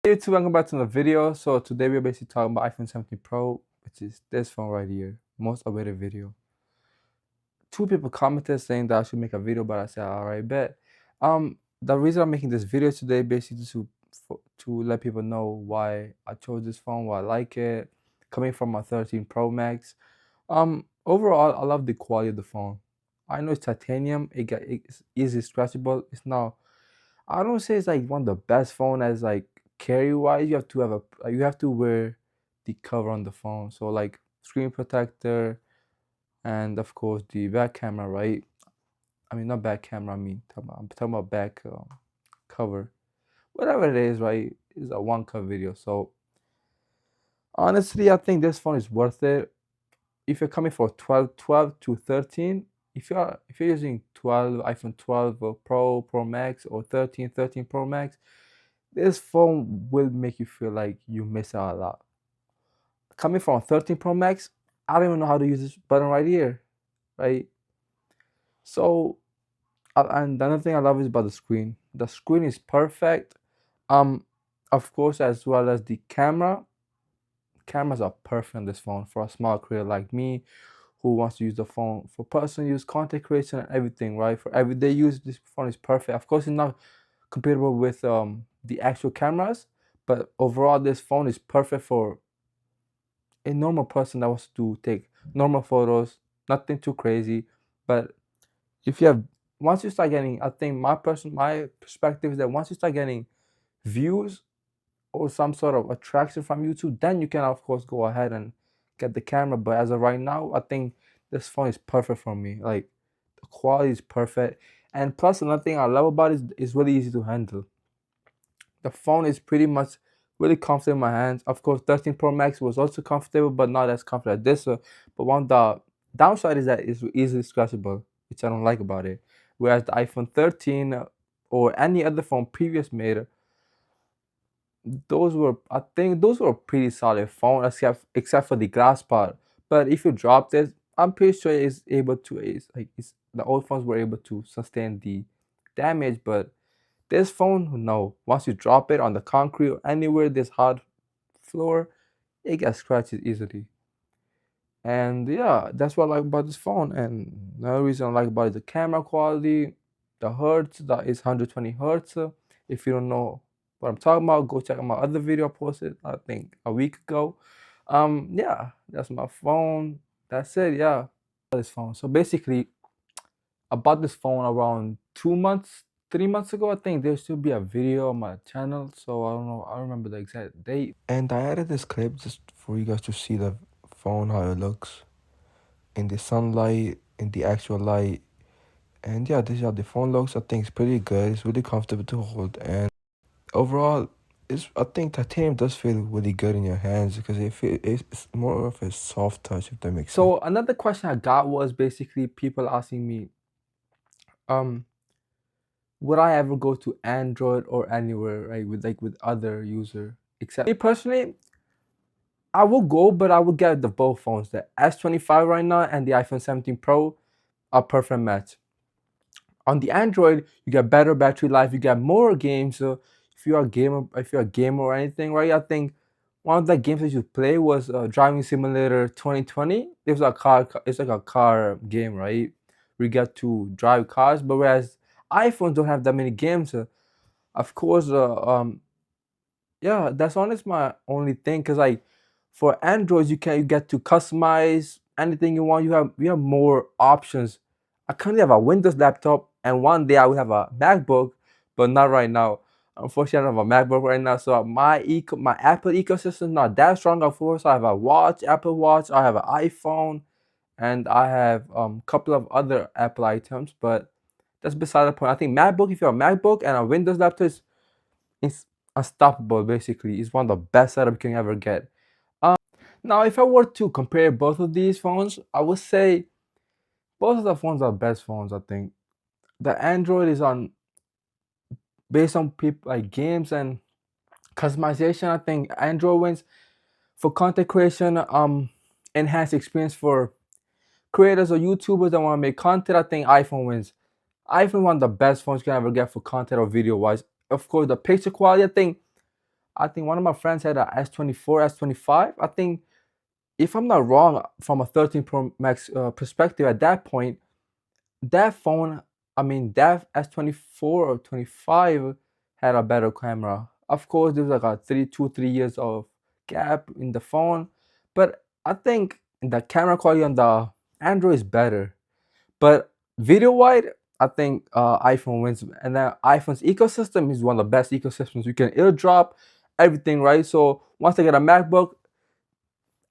Hey YouTube, welcome back to the video. So today we're basically talking about iPhone 17 Pro, which is this phone right here. Most awaited video. Two people commented saying that I should make a video, but I said alright, bet. The reason I'm making this video today basically to let people know why I chose this phone, why I like it, coming from my 13 Pro Max. Overall, I love the quality of the phone. I know it's titanium. It's easy scratchable. It's not. I don't say it's like one of the best phone as like carry wise. You have to have you have to wear the cover on the phone. So like screen protector and of course the back camera, right? I mean not back camera. I'm talking about back cover. Whatever it is, right? It's a one cut video. So honestly, I think this phone is worth it. If you're coming for 12 to 13, if you're using 12 iPhone 12 or Pro Max or 13 Pro Max, this phone will make you feel like you miss out a lot. Coming from 13 Pro Max, I don't even know how to use this button right here, right? So, and another thing I love is about the screen. The screen is perfect. Um, of course, as well as the camera. Cameras are perfect on this phone for a small creator like me who wants to use the phone for personal use, content creation, and everything, right? For everyday use, this phone is perfect. Of course, it's not comparable with the actual cameras, but overall, this phone is perfect for a normal person that wants to take normal photos, nothing too crazy. But if you have, once you start getting, I think my perspective is that once you start getting views or some sort of attraction from YouTube, then you can of course go ahead and get the camera. But as of right now, I think this phone is perfect for me. Like the quality is perfect, and plus another thing I love about it is it's really easy to handle. The phone is pretty much really comfortable in my hands. Of course, 13 Pro Max was also comfortable, but not as comfortable as this. But one of the downside is that it's easily scratchable, which I don't like about it. Whereas the iPhone 13 or any other phone previous made, I think those were pretty solid phone, except for the glass part. But if you drop this, I'm pretty sure it's able to. The old phones were able to sustain the damage, but this phone, no. Once you drop it on the concrete or anywhere this hard floor, it gets scratches easily. And yeah, that's what I like about this phone. And another reason I like about it is the camera quality, the hertz, that is 120 hertz. If you don't know what I'm talking about, go check out my other video I posted, I think a week ago. Yeah, that's my phone. That's it, yeah. This phone. So basically, I bought this phone around 2 months, 3 months ago. I think there should be a video on my channel, so I don't know. I don't remember the exact date. And I added this clip just for you guys to see the phone how it looks in the sunlight, in the actual light. And yeah, this is how the phone looks. I think it's pretty good. It's really comfortable to hold, and overall, I think titanium does feel really good in your hands because it's more of a soft touch, if that makes sense. So another question I got was basically people asking me, um, would I ever go to Android or anywhere, right, with other user? Except me personally, I will go, but I will get the both phones. The S25 right now and the iPhone 17 Pro are perfect match. On the Android, you get better battery life, you get more games. So if you're a gamer or anything, right? I think one of the games that you play was Driving Simulator 2020. It's like a car game, right? We get to drive cars, but whereas iPhones don't have that many games. Of course, yeah, that's honestly my only thing. Cause like for Androids, you get to customize anything you want. You have more options. I currently have a Windows laptop, and one day I will have a MacBook, but not right now. Unfortunately, I don't have a MacBook right now, so my Apple ecosystem not that strong. Of course, I have a watch, Apple Watch. I have an iPhone, and I have a couple of other Apple items, but that's beside the point. I think MacBook, if you have a MacBook and a Windows laptop, is unstoppable. Basically, it's one of the best setup you can ever get. Now, if I were to compare both of these phones, I would say both of the phones are best phones. I think the Android is on based on people like games and customization. I think Android wins for content creation, enhanced experience for creators or YouTubers that want to make content. I think iPhone wins. iPhone one of the best phones you can ever get for content or video wise. Of course, the picture quality. I think I think one of my friends had a S24, S25. I think if I'm not wrong, from a 13 Pro Max perspective, at that point, that phone, I mean, that S24 or 25 had a better camera. Of course, there was like a 3 years of gap in the phone, but I think the camera quality on the Android is better. But video wise, I think iPhone wins, and then iPhone's ecosystem is one of the best ecosystems. You can airdrop everything, right? So once I get a MacBook,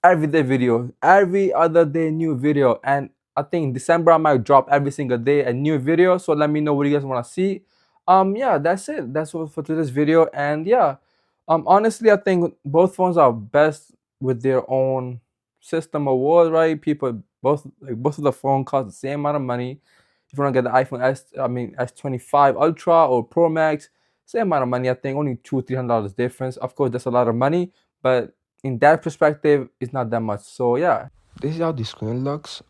every day video, every other day new video, and I think in December I might drop every single day a new video. So let me know what you guys want to see. Yeah, that's it. That's all for today's video, and yeah, honestly, I think both phones are best with their own system award, right? People both of the phone cost the same amount of money. If you want to get the iPhone S25 Ultra or Pro Max, same amount of money. I think only $200-300 difference. Of course, that's a lot of money, but in that perspective, it's not that much. So yeah, this is how the screen looks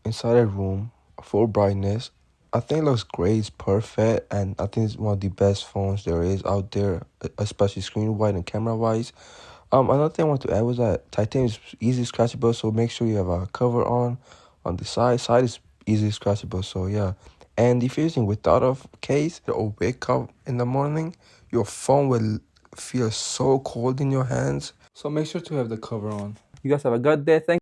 inside a room, full brightness. I think it looks great. It's perfect, and I think it's one of the best phones there is out there, especially screen wise and camera wise. Another thing I want to add was that titanium is easily scratchable, so make sure you have a cover on the side. Side is easily scratchable, so yeah. And if you're using without a case or wake up in the morning, your phone will feel so cold in your hands. So make sure to have the cover on. You guys have a good day. Thank